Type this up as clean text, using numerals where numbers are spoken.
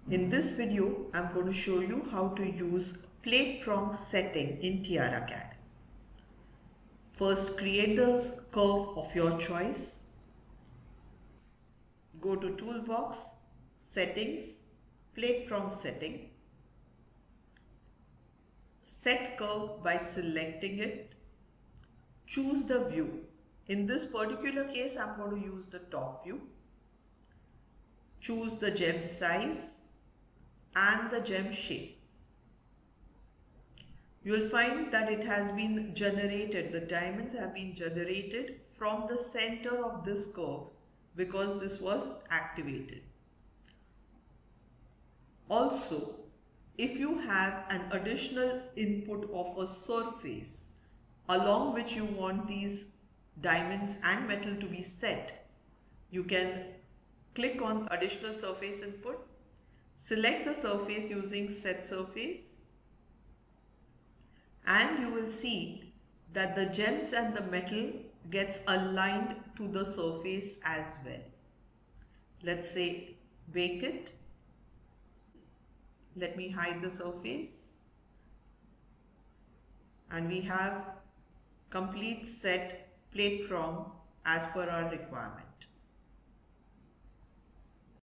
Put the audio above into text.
In this video, I'm going to show you how to use plate prong setting in TiaraCAD. First, create the curve of your choice. Go to Toolbox, Settings, Plate Prong Setting. Set curve by selecting it. Choose the view. In this particular case, I'm going to use the top view. Choose the gem size and the gem shape. You'll find that it has been generated, the diamonds have been generated from the center of this curve because this was activated. Also, if you have an additional input of a surface along which you want these diamonds and metal to be set, you can click on additional surface input, select the surface using set surface, and you will see that the gems and the metal gets aligned to the surface as well. Let's say bake it. Let me hide the surface. And we have complete set plate prong as per our requirement.